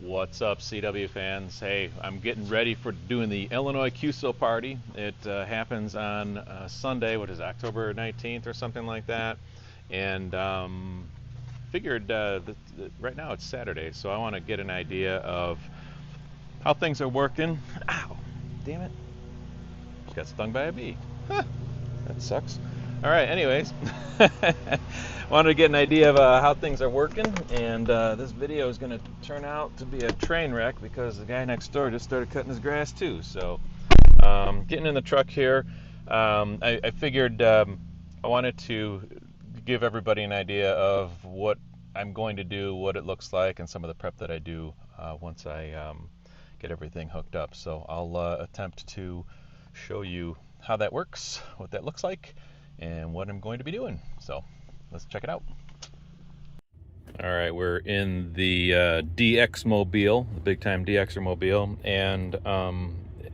What's up, CW fans? Hey, I'm getting ready for doing the Illinois QSO party. It happens on Sunday, what is it, October 19th or something like that. And figured right now it's Saturday, so I want to get an idea of how things are working. Ow, damn it. Just got stung by a bee. Huh, that sucks. All right, anyways, wanted to get an idea of how things are working, and this video is going to turn out to be a train wreck because the guy next door just started cutting his grass too. So getting in the truck here, I figured I wanted to give everybody an idea of what I'm going to do, what it looks like, and some of the prep that I do once I get everything hooked up. So I'll attempt to show you how that works, what that looks like, and what I'm going to be doing. So let's check it out. All right, we're in the DX Mobile, the big time DXer Mobile, and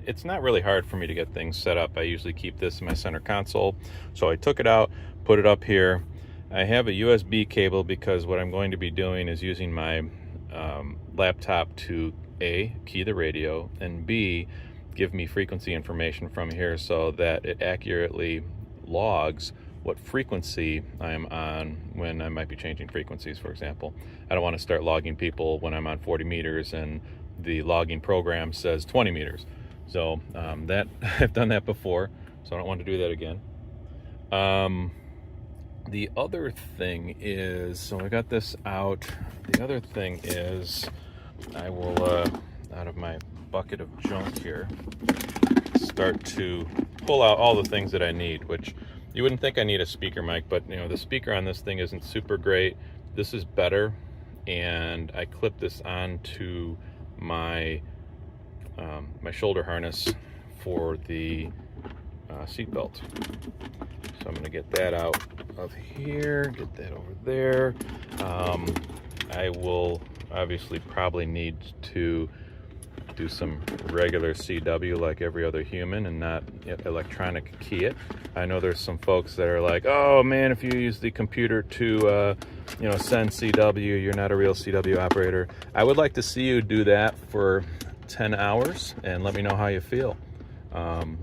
it's not really hard for me to get things set up. I usually keep this in my center console. So I took it out, put it up here. I have a USB cable because what I'm going to be doing is using my laptop to A, key the radio, and B, give me frequency information from here so that it accurately logs what frequency I'm on when I might be changing frequencies, for example. I don't want to start logging people when I'm on 40 meters and the logging program says 20 meters. So that I've done that before, so I don't want to do that again. The other thing is, so I got this out. The other thing is I will, out of my bucket of junk here, start to pull out all the things that I need, which you wouldn't think I need a speaker mic, but you know, the speaker on this thing isn't super great. This is better, and I clip this onto my my shoulder harness for the seat belt. So I'm going to get that out of here, get that over there. I will obviously probably need to do some regular CW like every other human and not electronic key it. I know there's some folks that are like, oh man, if you use the computer to send CW, you're not a real CW operator. I would like to see you do that for 10 hours and let me know how you feel.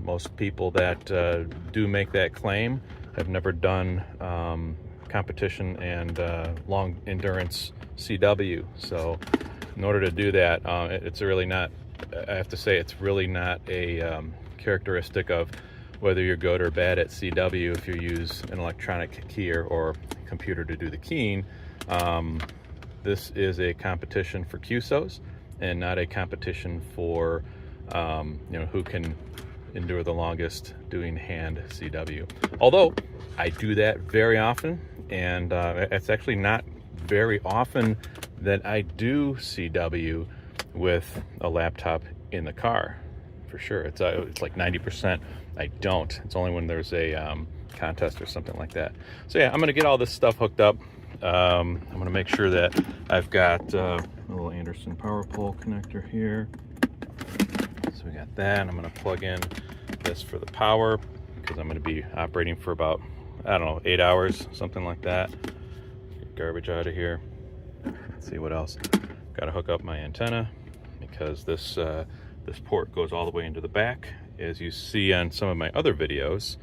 Most people that do make that claim have never done competition and long endurance CW. So in order to do that, it's really not, I have to say, it's really not a characteristic of whether you're good or bad at CW if you use an electronic keyer or computer to do the keying. This is a competition for QSOs and not a competition for who can endure the longest doing hand CW. Although I do that very often, and it's actually not very often that I do CW with a laptop in the car. For sure, it's like 90% I don't. It's only when there's a contest or something like that. So yeah, I'm gonna get all this stuff hooked up. I'm gonna make sure that I've got a little Anderson power pole connector here. So we got that. I'm gonna plug in this for the power because I'm gonna be operating for about, I don't know, 8 hours, something like that. Get garbage out of here. Let's see what else. Got to hook up my antenna because this port goes all the way into the back. As you see on some of my other videos,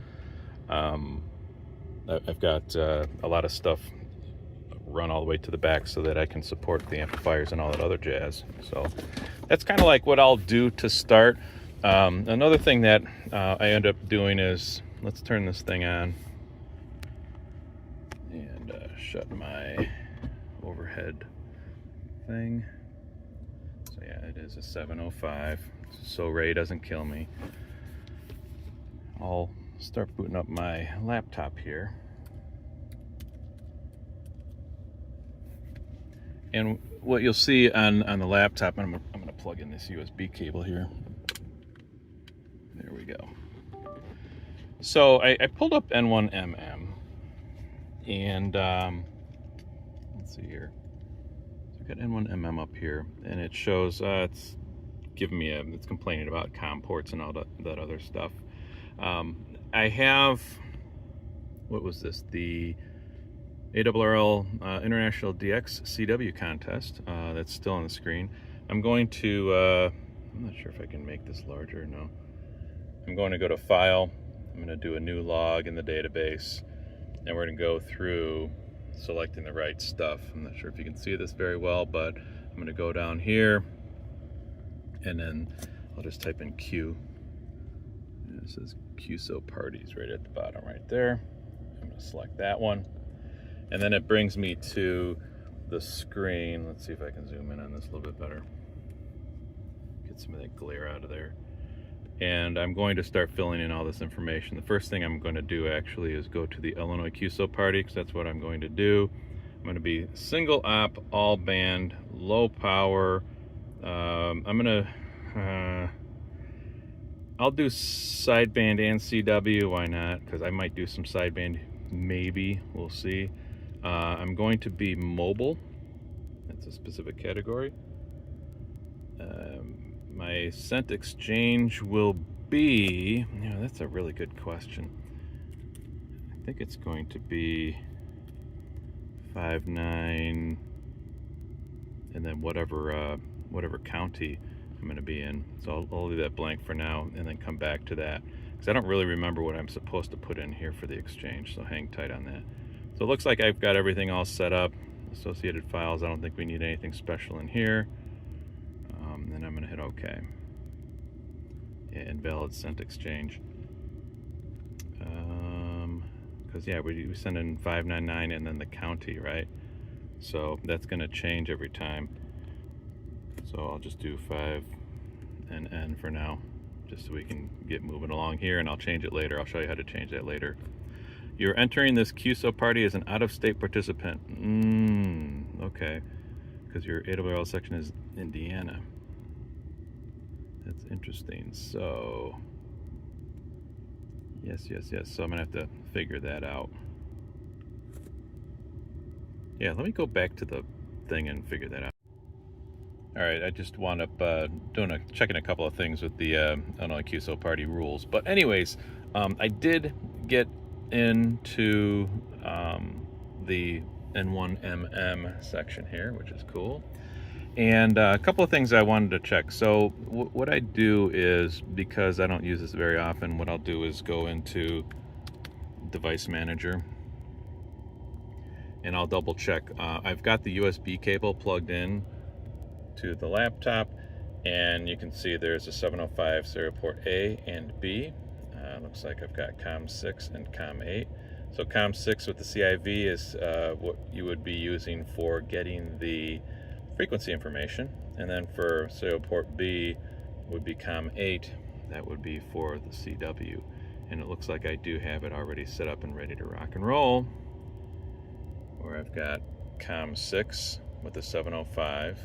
I've got a lot of stuff run all the way to the back so that I can support the amplifiers and all that other jazz. So that's kind of like what I'll do to start. Another thing that I end up doing is, let's turn this thing on and shut my overhead thing. So yeah, it is a 705, so Ray doesn't kill me. I'll start booting up my laptop here. And what you'll see on the laptop, I'm gonna plug in this USB cable here. There we go. So I pulled up N1MM, and let's see here. So I've got N1MM up here, and it shows it's giving me it's complaining about COM ports and all that other stuff. I have, what was this? The ARRL International DX CW contest that's still on the screen. I'm going to, I'm not sure if I can make this larger, no. I'm going to go to File, I'm going to do a new log in the database, and we're going to go through selecting the right stuff. I'm not sure if you can see this very well, but I'm going to go down here, and then I'll just type in Q. And it says QSO parties right at the bottom right there. I'm going to select that one, and then it brings me to the screen. Let's see if I can zoom in on this a little bit better. Get some of that glare out of there. And I'm going to start filling in all this information. The first thing I'm going to do actually is go to the Illinois QSO party, because that's what I'm going to do. I'm going to be single op, all band, low power. I'm going to, I'll do sideband and CW, why not? Because I might do some sideband, maybe, we'll see. I'm going to be mobile, that's a specific category. My cent exchange will be, that's a really good question. I think it's going to be 5.9, and then whatever county I'm going to be in. So I'll leave that blank for now and then come back to that, because I don't really remember what I'm supposed to put in here for the exchange, so hang tight on that. So it looks like I've got everything all set up. Associated files, I don't think we need anything special in here. Then I'm going to hit OK. Yeah, invalid cent exchange. Because yeah, we send in 599 and then the county, right? So that's going to change every time. So I'll just do 5NN for now, just so we can get moving along here, and I'll change it later. I'll show you how to change that later. You're entering this QSO party as an out-of-state participant. Okay, because your AWL section is Indiana. That's interesting. So, yes. So I'm gonna have to figure that out. Yeah, let me go back to the thing and figure that out. All right, I just wound up checking a couple of things with the Illinois QSO party rules. But anyways, I did get into the N1MM section here, which is cool. And a couple of things I wanted to check. So what I do is, because I don't use this very often, what I'll do is go into Device Manager, and I'll double check. I've got the USB cable plugged in to the laptop, and you can see there's a 705 serial port A and B. Looks like I've got COM6 and COM8. So COM6 with the CIV is what you would be using for getting the frequency information, and then for serial port B would be COM8. That would be for the CW. And it looks like I do have it already set up and ready to rock and roll, where I've got COM6 with the 705.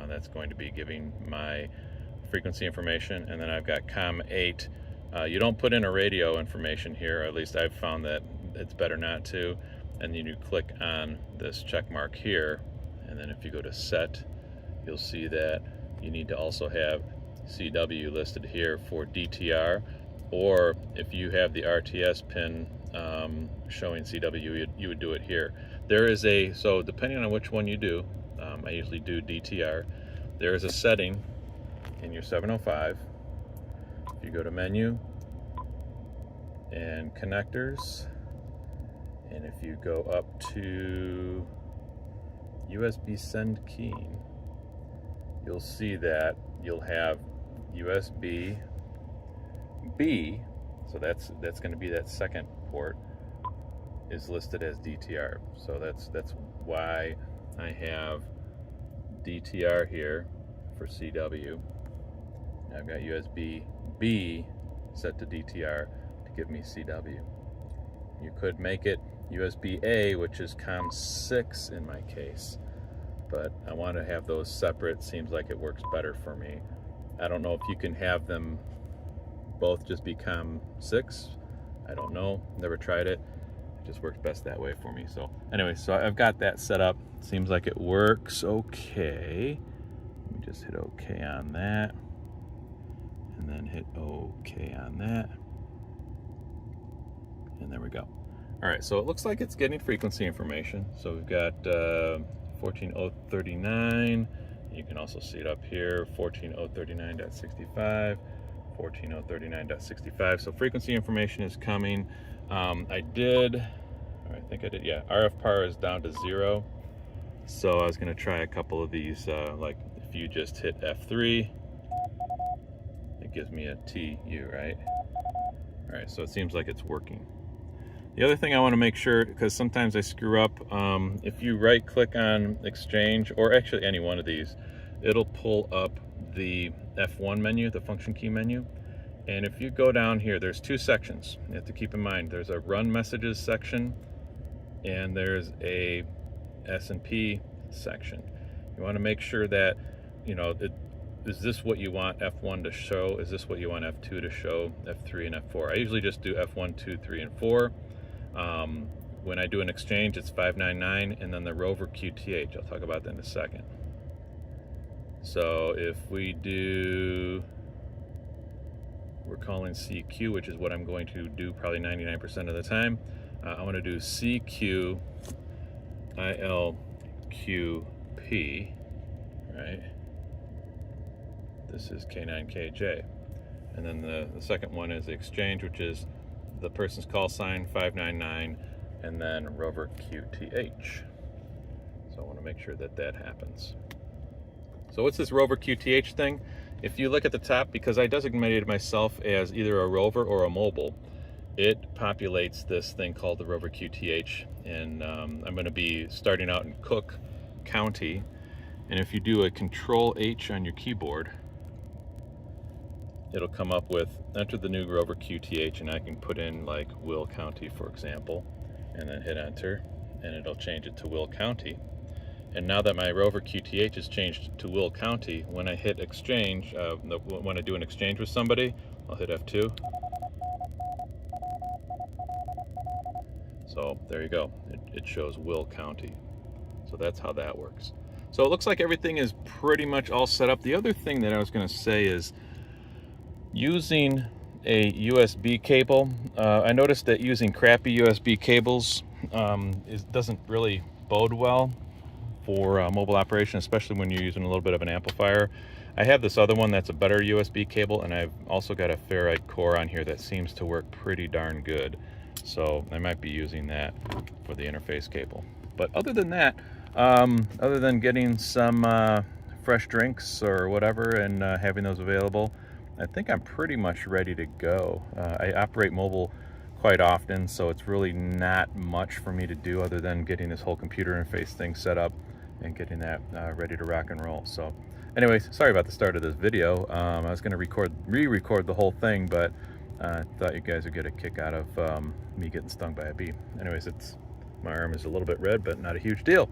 That's going to be giving my frequency information, and then I've got COM8. You don't put in a radio information here, or at least I've found that it's better not to. And then you click on this check mark here, and then if you go to set, you'll see that you need to also have CW listed here for DTR, or if you have the RTS pin showing CW, you would do it here. There is so depending on which one you do, I usually do DTR, there is a setting in your 705. If you go to menu and connectors, and if you go up to USB send keying, you'll see that you'll have USB B, so that's going to be that second port, is listed as DTR. So that's why I have DTR here for CW. I've got USB B set to DTR to give me CW. You could make it USB A, which is COM6 in my case, but I want to have those separate. Seems like it works better for me. I don't know if you can have them both just be COM6. I don't know, never tried it. It just works best that way for me. So anyway, so I've got that set up. Seems like it works okay. Let me just hit OK on that, and then hit OK on that, and there we go. All right, so it looks like it's getting frequency information. So we've got 14039, You can also see it up here, 14039.65, 14039.65. So frequency information is coming. I think I did, yeah, RF power is down to 0. So I was gonna try a couple of these, like if you just hit F3, it gives me a TU, right? All right, so it seems like it's working. The other thing I want to make sure, because sometimes I screw up, if you right click on Exchange, or actually any one of these, it'll pull up the F1 menu, the function key menu. And if you go down here, there's 2 sections. You have to keep in mind, there's a run messages section and there's a S&P section. You want to make sure that, you know, is this what you want F1 to show? Is this what you want F2 to show? F3 and F4. I usually just do F1, 2, 3, and 4. When I do an exchange, it's 599, and then the rover QTH. I'll talk about that in a second. So if we do, we're calling CQ, which is what I'm going to do probably 99% of the time. I want to do CQ ILQP, right? This is K9KJ. And then the second one is the exchange, which is the person's call sign, 599, and then rover QTH. So I want to make sure that that happens. So what's this rover QTH thing? If you look at the top, because I designated myself as either a rover or a mobile, it populates this thing called the rover QTH, and I'm going to be starting out in Cook County. And if you do a Control H on your keyboard, it'll come up with enter the new rover QTH, and I can put in like Will County, for example, and then hit enter, and it'll change it to Will County. And now that my rover QTH is changed to Will County, when I hit exchange, when I do an exchange with somebody, I'll hit F2. So there you go, it shows Will County. So that's how that works. So it looks like everything is pretty much all set up. The other thing that I was going to say is using a USB cable. I noticed that using crappy USB cables doesn't really bode well for mobile operation, especially when you're using a little bit of an amplifier. I have this other one that's a better USB cable, and I've also got a ferrite core on here that seems to work pretty darn good. So I might be using that for the interface cable. But other than that, other than getting some fresh drinks or whatever and having those available, I think I'm pretty much ready to go. I operate mobile quite often, so it's really not much for me to do other than getting this whole computer interface thing set up and getting that ready to rock and roll. So anyways, sorry about the start of this video. I was going to re-record the whole thing, but I thought you guys would get a kick out of me getting stung by a bee. Anyways, my arm is a little bit red, but not a huge deal.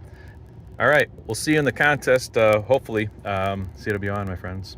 All right, we'll see you in the contest, hopefully. CW on, my friends.